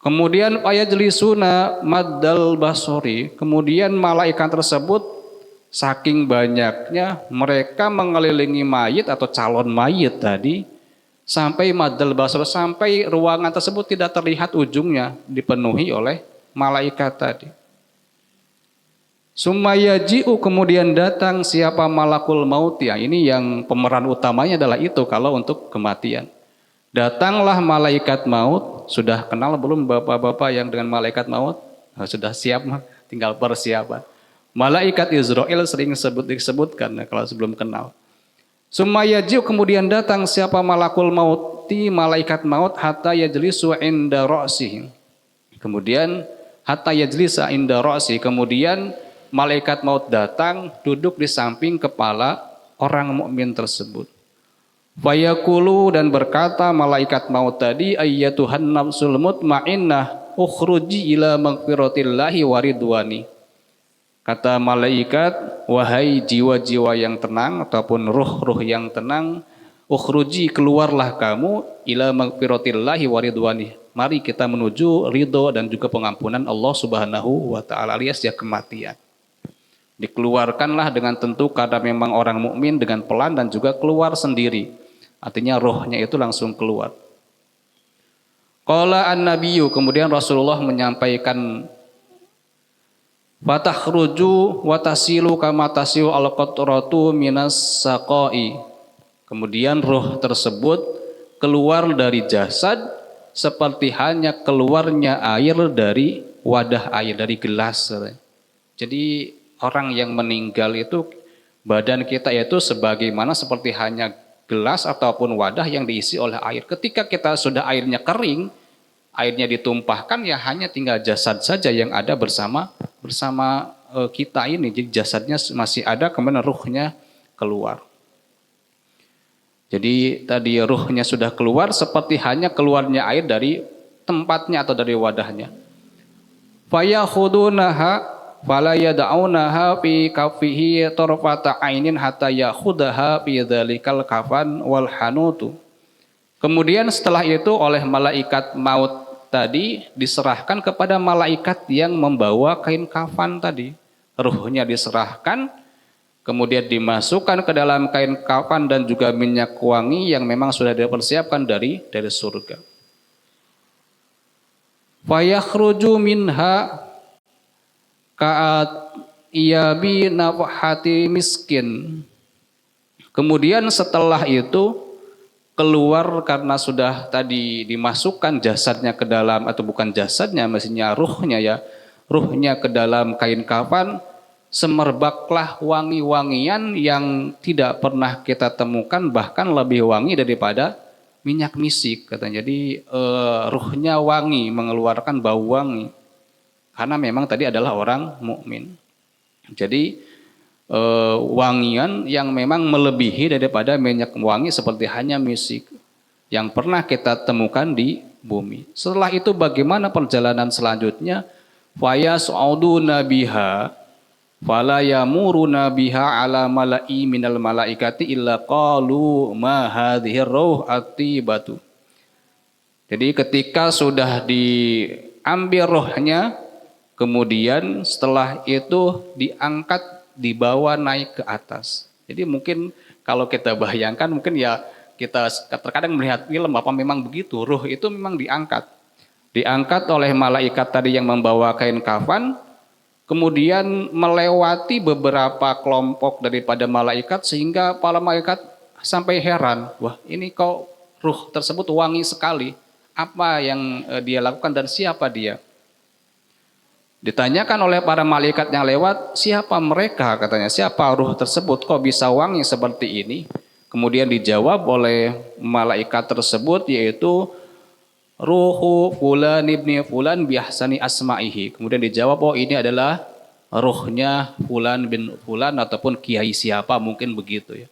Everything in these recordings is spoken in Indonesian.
Kemudian ayajlisuna maddal basori. Kemudian malaikat tersebut saking banyaknya mereka mengelilingi mayit atau calon mayit tadi sampai maddal basori, sampai ruangan tersebut tidak terlihat ujungnya, dipenuhi oleh malaikat tadi. Sumayaji'u, kemudian datang siapa malakul maut, ya ini yang pemeran utamanya adalah itu kalau untuk kematian. Datanglah malaikat maut. Sudah kenal belum bapak-bapak yang dengan malaikat maut? Nah, sudah siap, tinggal persiapan. Malaikat Israel sering disebutkan kalau sebelum kenal. Sumayaji'u, kemudian datang siapa malakul mauti, malaikat maut, hatta yajlisu inda ra'sihi. Kemudian hatta yajlisa inda ra'si, kemudian malaikat maut datang duduk di samping kepala orang mukmin tersebut. Fayaqulu, dan berkata malaikat maut tadi, ayyatuhan nafsul mutmainnah ukhruji ila maghfiratillahi waridwani. Kata malaikat, wahai jiwa-jiwa yang tenang ataupun ruh-ruh yang tenang, ukhruji, keluarlah kamu, ila maghfiratillahi waridwani. Mari kita menuju ridho dan juga pengampunan Allah Subhanahu wa taala, alias ya kematian. Dikeluarkanlah dengan tentu karena memang orang mukmin dengan pelan dan juga keluar sendiri. Artinya rohnya itu langsung keluar. Qala an-nabiyyu, kemudian Rasulullah menyampaikan, fatakhruju wa tasilu kama tasilu al-qatratu minas saqai. Kemudian roh tersebut keluar dari jasad seperti hanya keluarnya air dari wadah air, dari gelas. Jadi orang yang meninggal itu badan kita itu sebagaimana seperti hanya gelas ataupun wadah yang diisi oleh air. Ketika kita sudah airnya kering, airnya ditumpahkan, ya hanya tinggal jasad saja yang ada bersama kita ini. Jadi jasadnya masih ada, kemudian ruhnya keluar. Jadi tadi ruhnya sudah keluar seperti hanya keluarnya air dari tempatnya atau dari wadahnya. Fayakhudunaha fala yad'unaha fi kaffihi tarfata ainin hatta yakhudaha fi dzalikal kafan wal hanutu. Kemudian setelah itu oleh malaikat maut tadi diserahkan kepada malaikat yang membawa kain kafan tadi. Ruhnya diserahkan, kemudian dimasukkan ke dalam kain kafan dan juga minyak wangi yang memang sudah dipersiapkan dari surga. Fayakhruju minha ka'at iyabi nafhati miskin. Kemudian setelah itu keluar, karena sudah tadi dimasukkan jasadnya ke dalam, atau bukan jasadnya, mestinya ruhnya ya, ruhnya ke dalam kain kafan, semerbaklah wangi-wangian yang tidak pernah kita temukan, bahkan lebih wangi daripada minyak misik katanya. Jadi ruhnya wangi, mengeluarkan bau wangi. Karena memang tadi adalah orang mukmin. Jadi wangian yang memang melebihi daripada minyak wangi seperti hanya misik yang pernah kita temukan di bumi. Setelah itu bagaimana perjalanan selanjutnya? Fayas'uduna biha fala yamuruna biha ala mala'i minal malaikati illa qalu ma hadhihi ruh atibatu. Jadi ketika sudah diambil rohnya, kemudian setelah itu diangkat, dibawa naik ke atas. Jadi mungkin kalau kita bayangkan, mungkin ya kita terkadang melihat film apa memang begitu, ruh itu memang diangkat. Diangkat oleh malaikat tadi yang membawa kain kafan, kemudian melewati beberapa kelompok daripada malaikat sehingga para malaikat sampai heran, wah ini kok ruh tersebut wangi sekali, apa yang dia lakukan dan siapa dia? Ditanyakan oleh para malaikat yang lewat, siapa mereka katanya, siapa ruh tersebut kok bisa wangi seperti ini? Kemudian dijawab oleh malaikat tersebut, yaitu ruhu fulan ibni fulan biahsani asma'ihi. Kemudian dijawab, oh ini adalah ruhnya fulan bin fulan ataupun kiai siapa, mungkin begitu ya.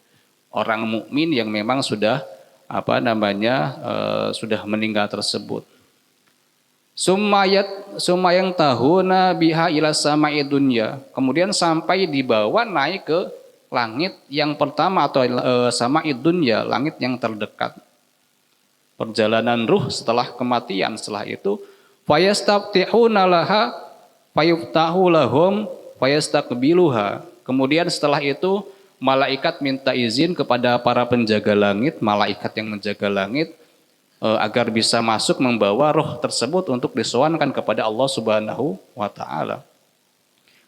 Orang mukmin yang memang sudah sudah meninggal tersebut. Sumayang tahuna biha ila sama'i dunya. Kemudian sampai dibawa naik ke langit yang pertama atau sama'i dunya, langit yang terdekat. Perjalanan ruh setelah kematian, setelah itu Fayastaftihuna laha fayuftahu lahum fayastaqbiluha. Kemudian setelah itu malaikat minta izin kepada para penjaga langit, malaikat yang menjaga langit, agar bisa masuk membawa roh tersebut untuk disowankan kepada Allah Subhanahu wa taala.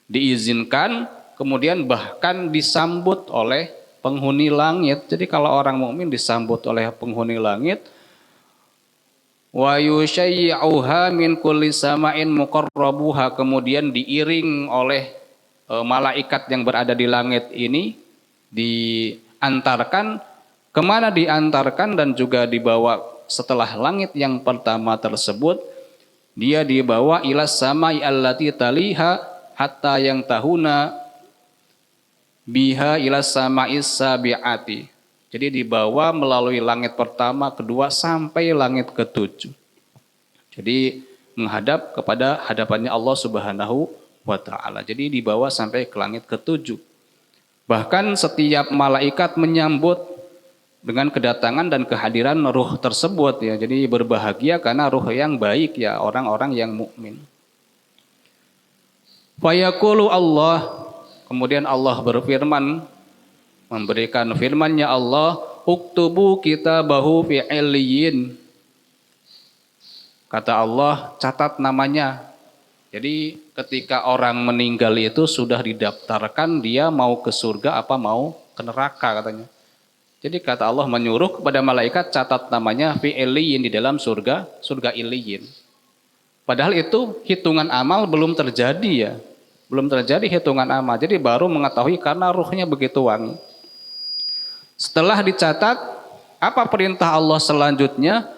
Diizinkan, kemudian bahkan disambut oleh penghuni langit. Jadi kalau orang mukmin disambut oleh penghuni langit, wa yusyai'uha min kulli sama'in muqarrabuha, kemudian diiring oleh malaikat yang berada di langit ini, diantarkan kemana diantarkan, dan juga dibawa setelah langit yang pertama tersebut, dia dibawa ila samai allati taliha hatta yang tahuna biha ila samais sabiati. Jadi dibawa melalui langit pertama, kedua, sampai langit ketujuh. Jadi menghadap kepada hadapannya Allah Subhanahu wa taala. Jadi dibawa sampai ke langit ketujuh. Bahkan setiap malaikat menyambut dengan kedatangan dan kehadiran ruh tersebut ya. Jadi berbahagia karena ruh yang baik ya, orang-orang yang mukmin. Fayaqulu Allah, kemudian Allah berfirman, memberikan firman-Nya Allah, uktubu kitabahu fi illiyin. Kata Allah, catat namanya. Jadi ketika orang meninggal itu sudah didaftarkan dia mau ke surga apa mau ke neraka katanya. Jadi kata Allah menyuruh kepada malaikat, catat namanya fi illiyin, di dalam surga illiyin. Padahal itu hitungan amal belum terjadi ya. Belum terjadi hitungan amal. Jadi baru mengetahui karena ruhnya begitu wangi. Setelah dicatat, apa perintah Allah selanjutnya?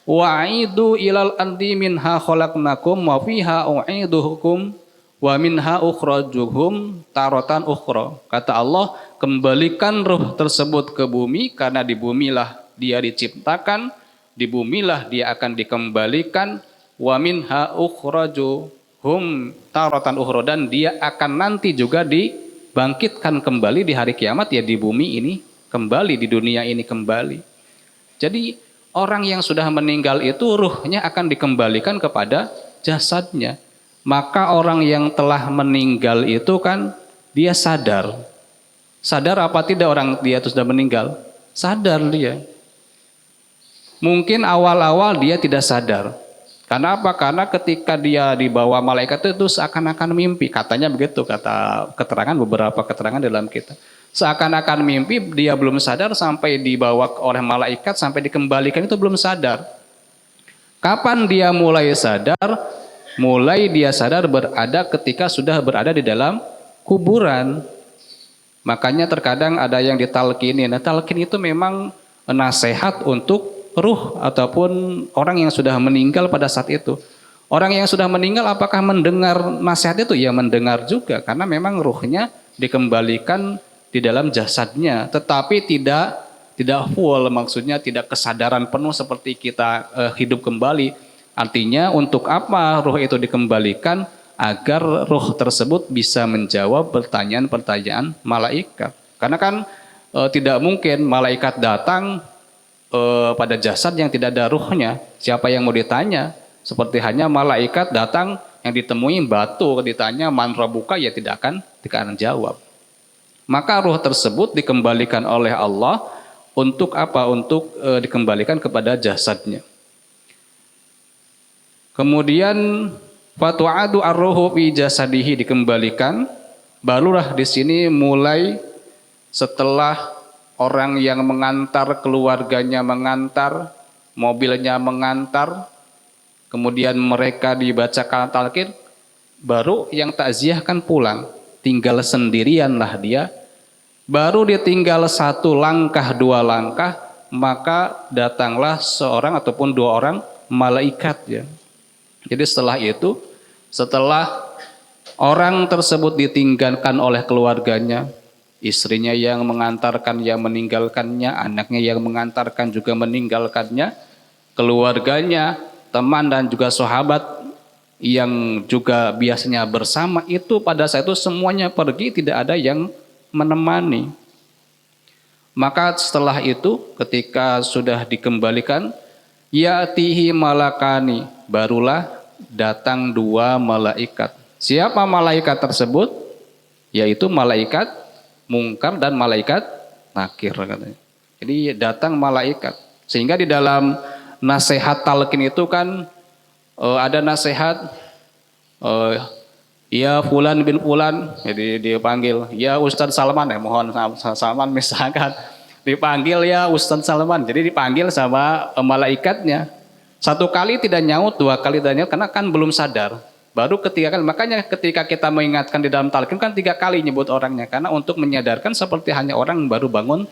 Wa'idu ilal ardi minha khalaqnakum wa fiha u'iduhukum wa minha ukhrajuhum taratan ukhra. Kata Allah, kembalikan ruh tersebut ke bumi, karena di bumilah dia diciptakan, di bumilah dia akan dikembalikan, wa minha ukhrajuhum taratan ukhra, dan dia akan nanti juga dibangkitkan kembali di hari kiamat ya, di bumi ini kembali, di dunia ini kembali. Jadi orang yang sudah meninggal itu ruhnya akan dikembalikan kepada jasadnya. Maka orang yang telah meninggal itu kan dia sadar. Sadar apa tidak orang dia itu sudah meninggal? Sadar dia. Mungkin awal-awal dia tidak sadar. Karena apa? Karena ketika dia dibawa malaikat itu seakan-akan mimpi. Katanya begitu, kata keterangan, beberapa keterangan dalam kitab. Seakan-akan mimpi, dia belum sadar sampai dibawa oleh malaikat, sampai dikembalikan itu belum sadar. Kapan dia mulai sadar? Mulai dia sadar berada ketika sudah berada di dalam kuburan. Makanya terkadang ada yang ditalkinin. Nah, talkin itu memang nasihat untuk ruh ataupun orang yang sudah meninggal pada saat itu. Orang yang sudah meninggal apakah mendengar nasihat itu? Ya mendengar juga, karena memang ruhnya dikembalikan di dalam jasadnya, tetapi tidak full, maksudnya tidak kesadaran penuh seperti kita hidup kembali. Artinya untuk apa ruh itu dikembalikan? Agar ruh tersebut bisa menjawab pertanyaan-pertanyaan malaikat. Karena kan tidak mungkin malaikat datang pada jasad yang tidak ada ruhnya. Siapa yang mau ditanya? Seperti hanya malaikat datang yang ditemui batu, ditanya man rabbuka, ya tidak akan jawab. Maka ruh tersebut dikembalikan oleh Allah untuk apa? Untuk dikembalikan kepada jasadnya. Kemudian fatu'adu ar-ruhu fi jasadihi, dikembalikan. Barulah di sini mulai setelah orang yang mengantar, keluarganya mengantar, mobilnya mengantar, kemudian mereka dibacakan talqin, baru yang takziah kan pulang, tinggal sendirianlah dia. Baru dia tinggal satu langkah, dua langkah, maka datanglah seorang ataupun dua orang malaikat ya. Jadi setelah itu, setelah orang tersebut ditinggalkan oleh keluarganya, istrinya yang mengantarkan, yang meninggalkannya, anaknya yang mengantarkan juga meninggalkannya, keluarganya, teman dan juga sahabat yang juga biasanya bersama itu pada saat itu semuanya pergi, tidak ada yang menemani. Maka setelah itu ketika sudah dikembalikan, ya'tihi malakani, barulah datang dua malaikat. Siapa malaikat tersebut? Yaitu malaikat Mungkar dan malaikat Nakir katanya. Jadi datang malaikat. Sehingga di dalam nasihat talqin itu kan ada nasihat ya Fulan bin Fulan, jadi dipanggil ya Ustadz Salman, mohon Salman misalkan dipanggil ya Ustadz Salman, jadi dipanggil sama malaikatnya. Satu kali tidak nyaut, dua kali tidak nyaut karena kan belum sadar. Baru ketiga kali, makanya ketika kita mengingatkan di dalam talqin kan 3 kali nyebut orangnya, karena untuk menyadarkan seperti hanya orang baru bangun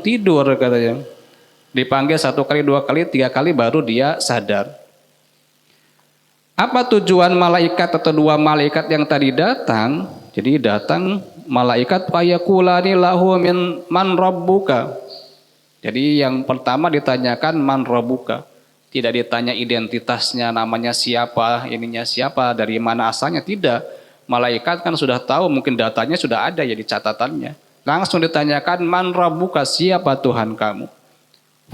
tidur katanya. Dipanggil 1 kali, 2 kali, 3 kali baru dia sadar. Apa tujuan malaikat atau 2 malaikat yang tadi datang? Jadi datang malaikat fayakulani lahu min man rabbuka. Jadi yang pertama ditanyakan man rabbuka. Tidak ditanya identitasnya, namanya siapa, ininya siapa, dari mana asalnya, tidak. Malaikat kan sudah tahu, mungkin datanya sudah ada ya di catatannya. Langsung ditanyakan man rabbuka, siapa Tuhan kamu?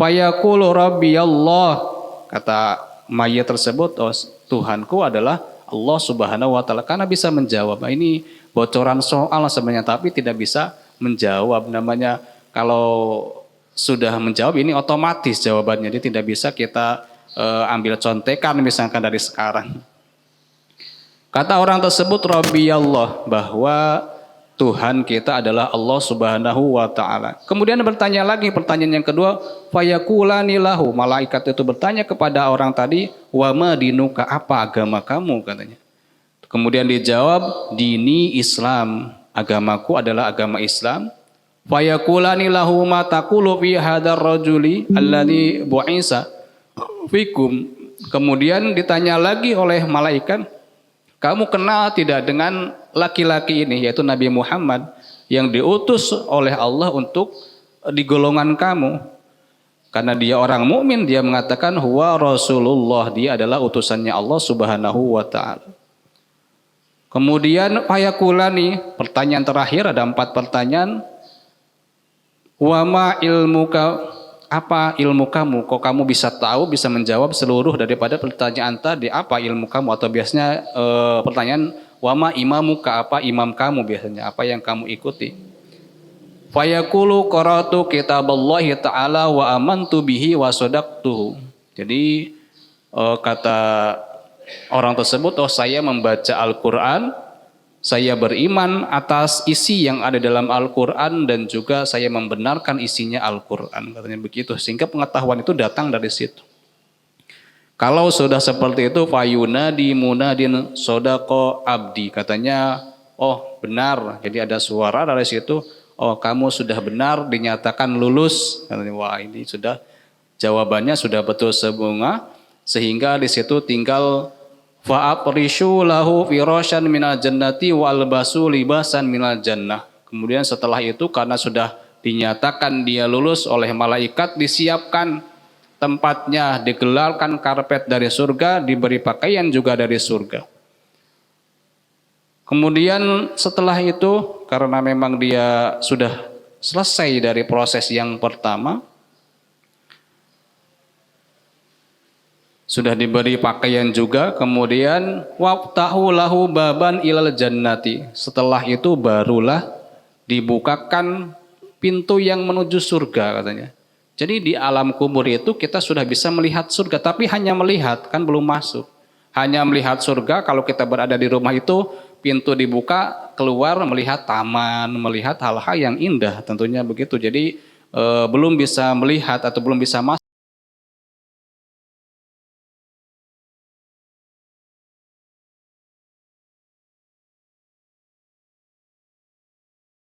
Fayaqulu rabbi Allah, kata mayat tersebut, oh Tuhanku adalah Allah Subhanahu wa taala, karena bisa menjawab. Nah, ini bocoran soal sebenarnya tapi tidak bisa menjawab, namanya kalau sudah menjawab ini otomatis jawabannya, jadi tidak bisa kita ambil contekan misalkan dari sekarang. Kata orang tersebut Rabbi Allah, bahwa Tuhan kita adalah Allah Subhanahu wa taala. Kemudian bertanya lagi, pertanyaan yang kedua, fayakulani lahu, malaikat itu bertanya kepada orang tadi, wa ma dinuka, apa agama kamu katanya. Kemudian dijawab, dini Islam, agamaku adalah agama Islam. Fayakulani lahu ma taqulu fi hadzal rajuli alladzi bu'isa fikum. Kemudian ditanya lagi oleh malaikat, kamu kenal tidak dengan laki-laki ini, yaitu Nabi Muhammad yang diutus oleh Allah untuk di golongan kamu? Karena dia orang mukmin, dia mengatakan huwa Rasulullah, dia adalah utusannya Allah Subhanahu wa taala. Kemudian fayakulani, pertanyaan terakhir, ada 4 pertanyaan. Wa ma ilmuka, apa ilmu kamu? Kok kamu bisa tahu, bisa menjawab seluruh daripada pertanyaan tadi? Apa ilmu kamu? Atau biasanya pertanyaan wa ma imamuka, apa imam kamu biasanya? Apa yang kamu ikuti? Fayaqulu qara'tu kitaballahi ta'ala wa amantu bihi wa sadaqtuhu. Jadi kata orang tersebut, oh saya membaca Al-Qur'an, saya beriman atas isi yang ada dalam Al-Quran, dan juga saya membenarkan isinya Al-Quran, katanya begitu. Sehingga pengetahuan itu datang dari situ. Kalau sudah seperti itu, fayunadi munadin sodako abdi, katanya oh benar, jadi ada suara dari situ, oh kamu sudah benar, dinyatakan lulus, katanya. Wah, ini sudah jawabannya sudah betul semua, sehingga di situ tinggal fa'aprishu lahu firasyan minal jannati wa albasu libasan minal jannah. Kemudian setelah itu karena sudah dinyatakan dia lulus oleh malaikat, disiapkan tempatnya, digelarkan karpet dari surga, diberi pakaian juga dari surga. Kemudian setelah itu karena memang dia sudah selesai dari proses yang pertama, sudah diberi pakaian juga, kemudian waftahu lahu baban ilal jannati. Setelah itu barulah dibukakan pintu yang menuju surga, katanya. Jadi di alam kubur itu kita sudah bisa melihat surga, tapi hanya melihat, kan belum masuk. Hanya melihat surga. Kalau kita berada di rumah itu, pintu dibuka, keluar melihat taman, melihat hal-hal yang indah, tentunya begitu. Jadi belum bisa melihat atau belum bisa masuk